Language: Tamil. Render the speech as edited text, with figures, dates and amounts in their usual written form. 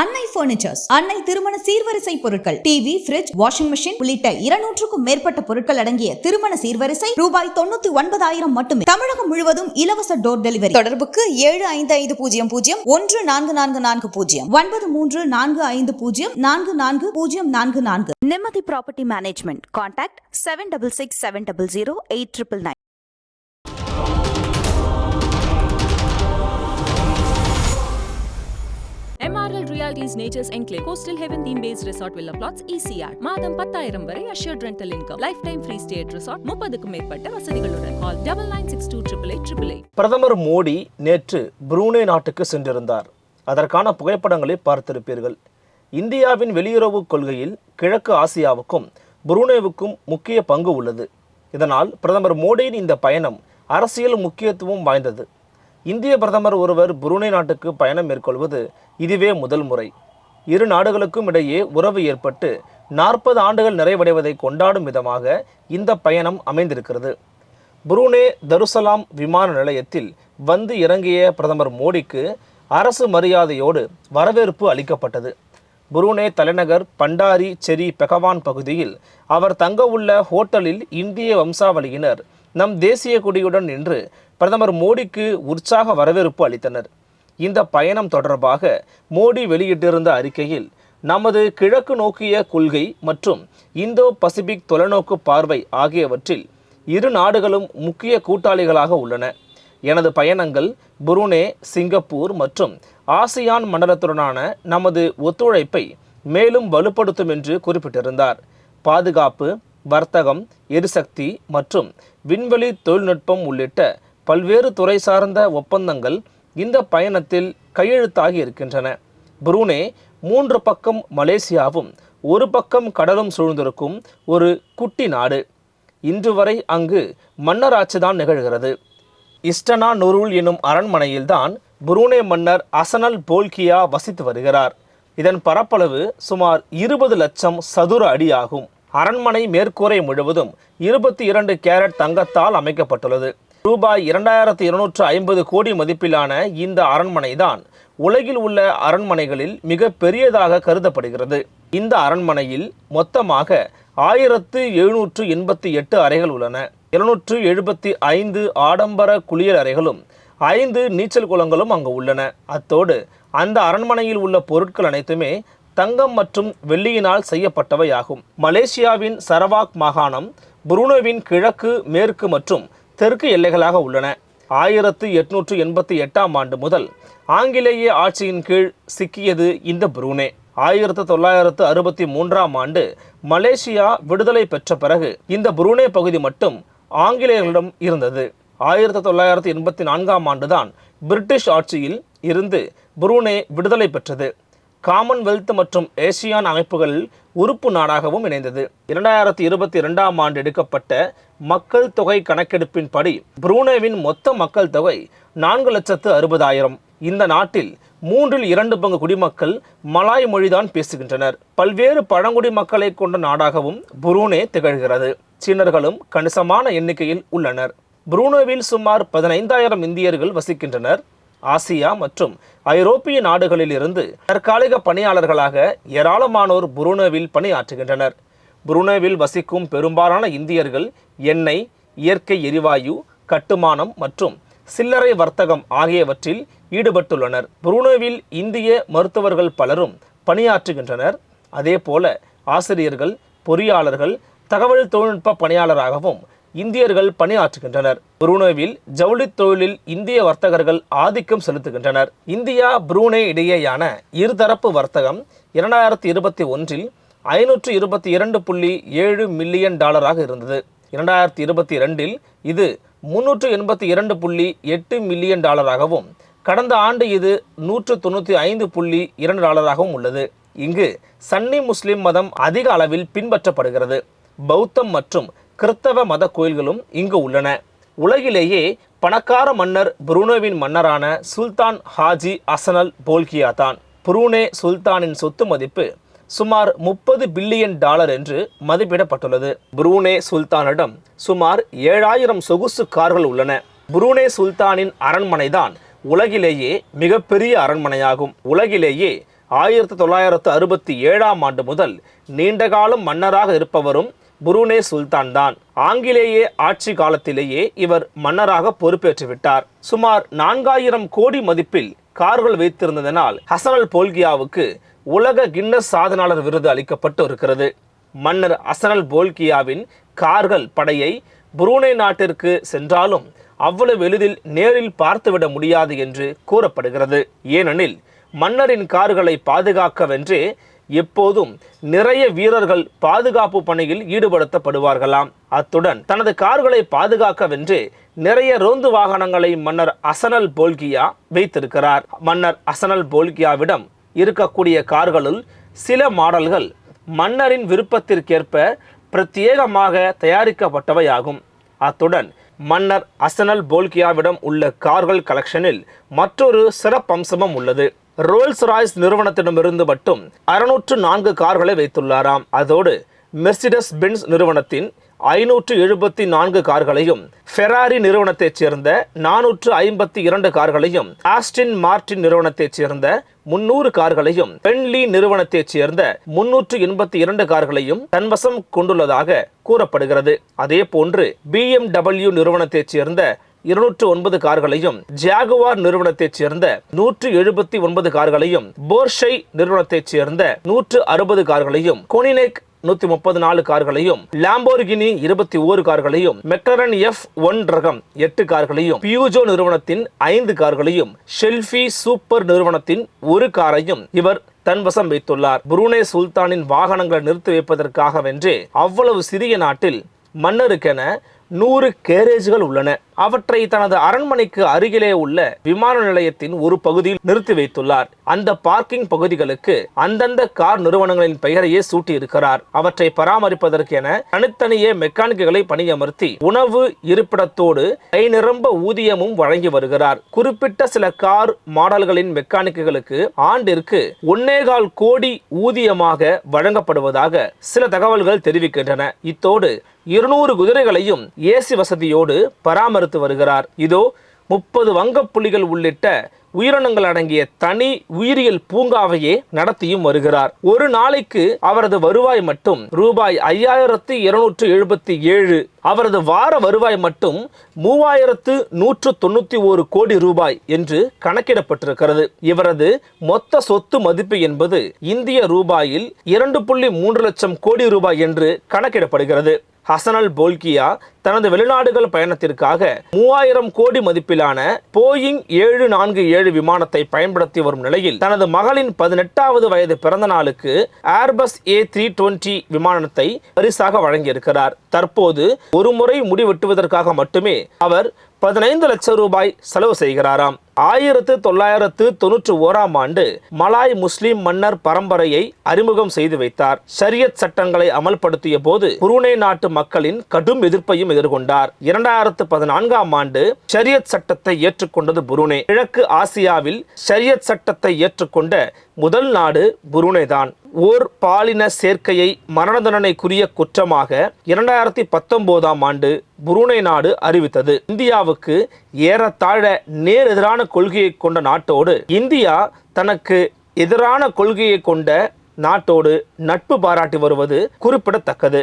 அன்னை பர்னிச்சர்ஸ், அன்னை திருமண சீர்வரிசை பொருட்கள், டிவி, ஃபிரிட்ஜ், வாஷிங் மெஷின் உள்ளிட்ட 200க்கும் மேற்பட்ட பொருட்கள் அடங்கிய திருமண சீர்வரிசை ரூபாய் 99,000 மட்டுமே. தமிழகம் முழுவதும் இலவச டோர் டெலிவரி. தொடர்புக்கு 7550014440 9345044044. நிம்மதி property management. Contact 7667008999. MRL Realty's Nature's Enclave Coastal Heaven theme-based resort villa plots ECR. மாதம் 10,000 வரை assured rental income. Lifetime free stay at resort. 30க்கும் மேற்பட்ட வசதிகளுடன். Call 9962888888. பிரதமர் மோடி நேற்று புரூனே நாட்டுக்கு சென்றிருந்தார். அதற்கான புகைப்படங்களை பார்த்திருப்பீர்கள். இந்தியாவின் வெளியுறவு கொள்கையில் கிழக்கு ஆசியாவுக்கும் புரூனேவுக்கும் முக்கிய பங்கு உள்ளது. இதனால் பிரதமர் மோடியின் இந்த பயணம் அரசியல் முக்கியத்துவம் வாய்ந்தது. இந்திய பிரதமர் ஒருவர் புரூனே நாட்டுக்கு பயணம் மேற்கொள்வது இதுவே முதல் முறை. இரு நாடுகளுக்கும் இடையே உறவு ஏற்பட்டு 40 ஆண்டுகள் நிறைவடைவதை கொண்டாடும் விதமாக இந்த பயணம் அமைந்திருக்கிறது. புரூனே தருசலாம் விமான நிலையத்தில் வந்து இறங்கிய பிரதமர் மோடிக்கு அரசு மரியாதையோடு வரவேற்பு அளிக்கப்பட்டது. புரூனே தலைநகர் பண்டாரி செரி பெகவான் பகுதியில் அவர் தங்க உள்ள ஹோட்டலில் இந்திய வம்சாவளியினர் நம் தேசிய கொடியுடன் நின்று பிரதமர் மோடிக்கு உற்சாக வரவேற்பு அளித்தனர். இந்த பயணம் தொடர்பாக மோடி வெளியிட்டிருந்த அறிக்கையில், நமது கிழக்கு நோக்கிய கொள்கை மற்றும் இந்தோ பசிபிக் தொலைநோக்கு பார்வை ஆகியவற்றில் இரு நாடுகளும் முக்கிய கூட்டாளிகளாக உள்ளன. எனது பயணங்கள் புரூனே, சிங்கப்பூர் மற்றும் ஆசியான் மண்டலத்துடனான நமது ஒத்துழைப்பை மேலும் வலுப்படுத்தும் என்று குறிப்பிட்டிருந்தார். பாதுகாப்பு, வர்த்தகம், எரிசக்தி மற்றும் விண்வெளி தொழில்நுட்பம் உள்ளிட்ட பல்வேறு துறை சார்ந்த ஒப்பந்தங்கள் இந்த பயணத்தில் கையெழுத்தாகி இருக்கின்றன. புரூனே 3 பக்கம் மலேசியாவும் 1 பக்கம் கடலும் சூழ்ந்திருக்கும் ஒரு குட்டி நாடு. இன்று வரை அங்கு மன்னராட்சிதான் நிகழ்கிறது. இஸ்டனா நுருல் எனும் அரண்மனையில்தான் புரூனே மன்னர் அசனல் போல்கியா வசித்து வருகிறார். இதன் பரப்பளவு சுமார் 20 லட்சம் சதுர அடி ஆகும். அரண்மனை மேற்கூரை முழுவதும் 22 கேரட் தங்கத்தால் அமைக்கப்பட்டுள்ளது. ரூபாய் 2250 கோடி மதிப்பிலான இந்த அரண்மனை தான் உலகில் உள்ள அரண்மனைகளில் மிக பெரியதாக கருதப்படுகிறது. இந்த அரண்மனையில் மொத்தமாக 1788 அறைகள் உள்ளன. 275 ஆடம்பர குளியல் அறைகளும் 5 நீச்சல் குளங்களும் அங்கு உள்ளன. அத்தோடு அந்த அரண்மனையில் உள்ள பொருட்கள் அனைத்துமே தங்கம் மற்றும் வெள்ளியினால் செய்யப்பட்டவை ஆகும். மலேசியாவின் சரவாக் மாகாணம் புரூனேவின் கிழக்கு, மேற்கு மற்றும் தெற்கு எல்லைகளாக உள்ளன. 1888ஆம் ஆண்டு முதல் ஆங்கிலேய ஆட்சியின் கீழ் சிக்கியது இந்த புரூனே. 1963ஆம் ஆண்டு மலேசியா விடுதலை பெற்ற பிறகு இந்த புரூனே பகுதி மட்டும் ஆங்கிலேயர்களிடம் இருந்தது. 1984ஆம் ஆண்டுதான் பிரிட்டிஷ் ஆட்சியில் இருந்து புரூனே விடுதலை பெற்றது. காமன்வெல்த் மற்றும் ஏசியான் அமைப்புகளில் உறுப்பு நாடாகவும் இணைந்தது. 2022ஆம் ஆண்டு எடுக்கப்பட்ட மக்கள் தொகை கணக்கெடுப்பின்படி புரூனேவின் மொத்த மக்கள் தொகை 4,60,000. இந்த நாட்டில் 2/3 பங்கு குடிமக்கள் மலாய் மொழிதான் பேசுகின்றனர். பல்வேறு பழங்குடி மக்களை கொண்ட நாடாகவும் புரூனே திகழ்கிறது. சீனர்களும் கணிசமான எண்ணிக்கையில் உள்ளனர். புரூனேவில் சுமார் 15,000 இந்தியர்கள் வசிக்கின்றனர். ஆசியா மற்றும் ஐரோப்பிய நாடுகளில் இருந்து தற்காலிக பணியாளர்களாக ஏராளமானோர் புரூனேவில் பணியாற்றுகின்றனர். புரூனேவில் வசிக்கும் பெரும்பாலான இந்தியர்கள் எண்ணெய், இயற்கை எரிவாயு, கட்டுமானம் மற்றும் சில்லறை வர்த்தகம் ஆகியவற்றில் ஈடுபட்டுள்ளனர். புரூனேவில் இந்திய மருத்துவர்கள் பலரும் பணியாற்றுகின்றனர். அதேபோல ஆசிரியர்கள், பொறியாளர்கள், தகவல் தொழில்நுட்ப பணியாளராகவும் இந்தியர்கள் பணியாற்றுகின்றனர். புரூனேவில் ஜவுளி தொழிலில் இந்திய வர்த்தகர்கள் ஆதிக்கம் செலுத்துகின்றனர். இந்தியா புரூனே இடையேயான இருதரப்பு வர்த்தகம் 2021இல் $522.7 மில்லியன் இருந்தது. 2022இல் இது $382.8 மில்லியன் கடந்த ஆண்டு இது $195.2 உள்ளது. இங்கு சன்னி முஸ்லிம் மதம் அதிக அளவில் பின்பற்றப்படுகிறது. பௌத்தம் மற்றும் கிறிஸ்தவ மத கோயில்களும் இங்கு உள்ளன. உலகிலேயே பணக்கார மன்னர் புரூனேவின் மன்னரான சுல்தான் ஹாஜி அசனல் போல்கியா தான். புரூனே சுல்தானின் சொத்து மதிப்பு சுமார் $30 பில்லியன் என்று மதிப்பிடப்பட்டுள்ளது. புரூனே சுல்தானிடம் சுமார் 7000 சொகுசு கார்கள் உள்ளன. புரூனே சுல்தானின் அரண்மனைதான் உலகிலேயே மிகப்பெரிய அரண்மனையாகும். உலகிலேயே 1967ஆம் ஆண்டு முதல் நீண்டகாலம் மன்னராக இருப்பவரும் புரூனே சுல்தான் தான். ஆங்கிலேய ஆட்சி காலத்திலேயே இவர் மன்னராக பொறுப்பேற்றுவிட்டார். சுமார் 4000 கோடி மதிப்பில் கார்கள் வைத்திருந்ததனால் ஹசன் அல் போல்கியாவுக்கு உலக கின்னஸ் சாதனையாளர் விருது அளிக்கப்பட்டு இருக்கிறது. மன்னர் ஹசன் அல் போல்கியாவின் கார்கள் படையை புரூனே நாட்டிற்கு சென்றாலும் அவ்வளவு எளிதில் நேரில் பார்த்துவிட முடியாது என்று கூறப்படுகிறது. ஏனெனில் மன்னரின் கார்களை பாதுகாக்கவென்றே எப்போதும் நிறைய வீரர்கள் பாதுகாப்பு பணியில் ஈடுபடுத்தப்படுவார்களாம். அத்துடன் தனது கார்களை பாதுகாக்கவென்றே நிறைய ரோந்து வாகனங்களை மன்னர் ஹசன் அல் போல்கியா வைத்திருக்கிறார். மன்னர் ஹசன் அல் போல்கியாவிடம் இருக்கக்கூடிய கார்களுள் சில மாடல்கள் மன்னரின் விருப்பத்திற்கேற்ப பிரத்யேகமாக தயாரிக்கப்பட்டவையாகும். அத்துடன் மன்னர் ஹசன் அல் போல்கியாவிடம் உள்ள கார்கள் கலெக்ஷனில் மற்றொரு சிறப்பம்சமும் உள்ளது. ரோல்ஸ் ராய்ஸ் நிறுவனத்திடமிருந்து மட்டும் 604 கார்களை வைத்துள்ளாராம். அதோடு மெர்சிடஸ் பென்ஸ் நிறுவனத்தின் 574 கார்களையும், ஃபெராரி நிறுவனத்தைச் சேர்ந்த 452 கார்களையும், ஆஸ்டன் மார்டின் நிறுவனத்தைச் சேர்ந்த 300 கார்களையும், பென்லி நிறுவனத்தைச் சேர்ந்த 382 கார்களையும் தன்வசம் கொண்டுள்ளதாக கூறப்படுகிறது. அதே போன்று BMW நிறுவனத்தைச் சேர்ந்த 209 கார்களையும், ஜாகுவார் நிறுவனத்தைச் சேர்ந்த 179 கார்களையும், போர்ஷை நிறுவனத்தைச் சேர்ந்த 160 கார்களையும், கோனினெக் 134 கார்களையும், லாம்போர்கினி 21 கார்களையும், மெக்லரன் F1 ரகம் 8 கார்களையும், பியூஜோ நிறுவனத்தின் 5 கார்களையும், ஷெல்ஃபி சூப்பர் நிறுவனத்தின் 1 காரையும் இவர் தன்வசம் வைத்துள்ளார். புரூனே சுல்தானின் வாகனங்களை நிறுத்தி வைப்பதற்காகவென்றே அவ்வளவு சிறிய நாட்டில் மன்னருக்கென 100 கேரேஜ்கள் உள்ளன. அவற்றை தனது அரண்மனைக்கு அருகிலே உள்ள விமான நிலையத்தின் ஒரு பகுதியில் நிறுத்தி வைத்துள்ளார். அந்த பார்க்கிங் பகுதிகளுக்கு அந்தந்த கார் நிறுவனங்களின் பெயரையே சூட்டி இருக்கிறார். அவற்றை பராமரிப்பதற்கென தனித்தனியே மெக்கானிக்குகளை பணியமர்த்தி உணவு இருப்பிடத்தோடு கை நிரம்ப ஊதியமும் வழங்கி வருகிறார். குறிப்பிட்ட சில கார் மாடல்களின் மெக்கானிக்குகளுக்கு ஆண்டிற்கு 1.25 கோடி ஊதியமாக வழங்கப்படுவதாக சில தகவல்கள் தெரிவிக்கின்றன. இத்தோடு 200 குதிரைகளையும் ஏசி வசதியோடு பராமரித்து வருகிறார். இதோ 30 வங்கப்புலிகள் உள்ளிட்ட உயிரினங்கள் அடங்கிய தனி உயிரியல் பூங்காவையே நடத்தியும் வருகிறார். ஒரு நாளைக்கு அவரது வருவாய் மட்டும் ரூபாய் 5277. அவரது வார வருவாய் மட்டும் 3191 கோடி ரூபாய் என்று கணக்கிடப்பட்டிருக்கிறது. இவரது மொத்த சொத்து மதிப்பு என்பது இந்திய ரூபாயில் 2.3 லட்சம் கோடி ரூபாய் என்று கணக்கிடப்படுகிறது. ஹசன் அல் போல்கியா தனது வெளிநாடுகள் பயணத்திற்காக 3000 கோடி மதிப்பிலான போயிங் 747 விமானத்தை பயன்படுத்தி வரும் நிலையில் தனது மகளின் 18வது வயது பிறந்த நாளுக்கு ஏர்பஸ் A320 விமானத்தை பரிசாக வழங்கியிருக்கிறார். தற்போது ஒரு முறை முடிவெட்டுவதற்காக மட்டுமே அவர் 15 லட்சம் ரூபாய் செலவு செய்கிறாராம். 1991ஆம் ஆண்டு மலாய் முஸ்லிம் மன்னர் பரம்பரையை அறிமுகம் செய்து வைத்தார். ஷரியத் சட்டங்களை அமல்படுத்திய போது புரூனே நாட்டு மக்களின் கடும் எதிர்ப்பையும் எதிர்கொண்டார். 2014ஆம் ஆண்டு ஷரியத் சட்டத்தை ஏற்றுக்கொண்டது புரூனே. கிழக்கு ஆசியாவில் ஷரியத் சட்டத்தை ஏற்றுக்கொண்ட முதல் நாடு புரூனே தான். ஓர் பாலின சேர்க்கையை மரண தண்டனைக்குரிய குற்றமாக 2019ஆம் ஆண்டு புரூனே நாடு அறிவித்தது. இந்தியாவுக்கு ஏறத்தாழ நேர் எதிரான கொள்கையை கொண்ட நாட்டோடு இந்தியா தனக்கு எதிரான கொள்கையை கொண்ட நாட்டோடு நட்பு பாராட்டி வருவது குறிப்பிடத்தக்கது.